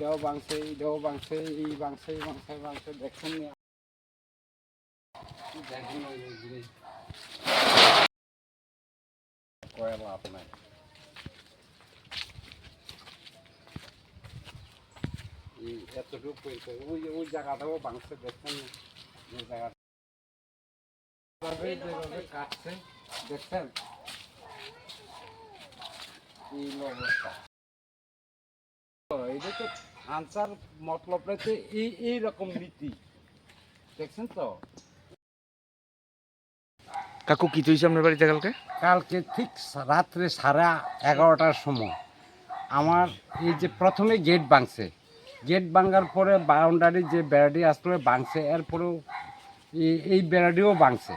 এটাও ভাঙছে, এটাও ভাঙছে, এই ভাঙছে, এই ভাঙছে, ভাঙছে, দেখছেন না? দেখেন না এই জিনিস, কয়ে লাভ নাই। এই এতটুকু পর্যন্ত ওই জায়গাটাও ভাঙছে, দেখছেন না? যে জায়গাটা যেভাবে কাটছে, দেখছেন এই অবস্থা। এটা তো আনসার মতলবটাতে এইরকম নীতি, দেখছেন তো? কাকু কি তুই আপনার বাড়িতে কালকে? কালকে ঠিক রাত্রে 11:30টার সময় আমার এই যে প্রথমে গেট ভাঙছে, গেট ভাঙার পরে বাউন্ডারি যে বেড়াটি আসলে ভাঙছে, এরপরেও এই বেড়াটিও ভাঙছে।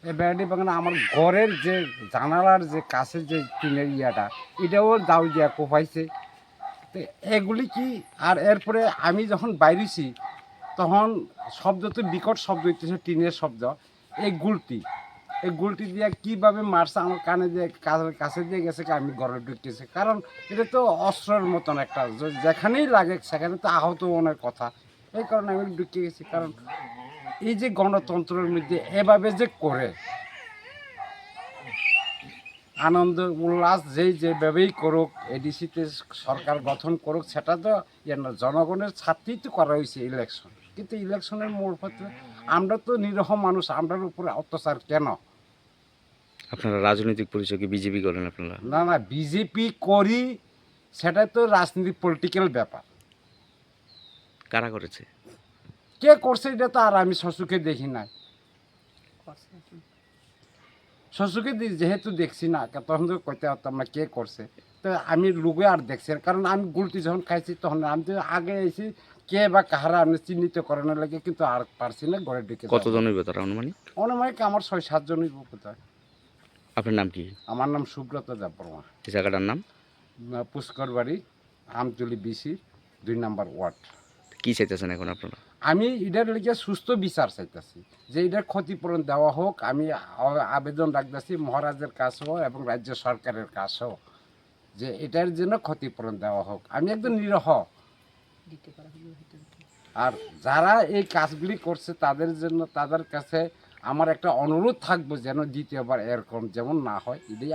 এই বেড়াটি ভাঙানো আমার ঘরের যে জানালার যে কাছে যে টিনের ইয়াটা, এটাও দাও দিয়া কোপাইছে। তো এগুলি কি, আর এরপরে আমি যখন বাইরেছি তখন শব্দ তো বিকট শব্দ হইতেছে, টিনের শব্দ। এই গুলটি দিয়ে কীভাবে মারছে আমার কানে দিয়ে কাছে দিয়ে গেছে, আমি ঘরে ঢুকতেছি। কারণ এটা তো অস্ত্রের মতন একটা, যেখানেই লাগে সেখানে তো আহত অনেক কথা। এই কারণে আমি ঢুকে গেছি। কারণ এই যে গণতন্ত্রের মধ্যে এভাবে যে করে আনন্দ উল্লাস যেভাবেই করুক, এডিসিতে সরকার গঠন করুক, সেটা তো জনগণের স্বার্থেই তো করা হয়েছে ইলেকশন। কিন্তু ইলেকশনের মূল পথে আমরা তো নিরীহ মানুষ, আমরার উপরে অত্যাচার কেন? আপনারা রাজনৈতিক পরিচয় কি বিজেপি করেন আপনারা? না না, বিজেপি করি, সেটা তো রাজনীতি পলিটিক্যাল ব্যাপার। কারা করেছে? কে করছে এটা তো আর আমি শ্বশুরকে দেখি নাই। শ্বশুরকে যেহেতু দেখছি না, তখন তো কইতে পারতাম না কে করছে। তো আমি লুকে আর দেখছি, কারণ আমি গুলটি যখন খাইছি তখন আমি তো আগে এসে কে বা কাহারা আমি চিহ্নিত করানোর লাগে, কিন্তু আর পারছি না ঘরে ঢুকে। কতজন হইবে তারা অনুমানিক? অনেক আমার 6-7 জনই কোথায়। আপনার নাম কি? আমার নাম সুব্রত দেববর্মা। এই জায়গাটার নাম? পুষ্কর বাড়ি, আমতলি বিসি 2 নম্বর ওয়ার্ড। কি চাইতেছেন এখন আপনারা? আমি এটার লিগে সুস্থ বিচার চাইতেছি, যে এটার ক্ষতিপূরণ দেওয়া হোক। আমি আবেদন রাখতেছি মহারাজের কাছেও এবং রাজ্য সরকারের কাছেও, যে এটার জন্য ক্ষতিপূরণ দেওয়া হোক। আমি একদম নিরহ। আর যারা এই কাজগুলি করছে তাদের জন্য, তাদের কাছে আমার একটা অনুরোধ থাকবে যেন দ্বিতীয়বার এরকম যেমন না হয়, এটাই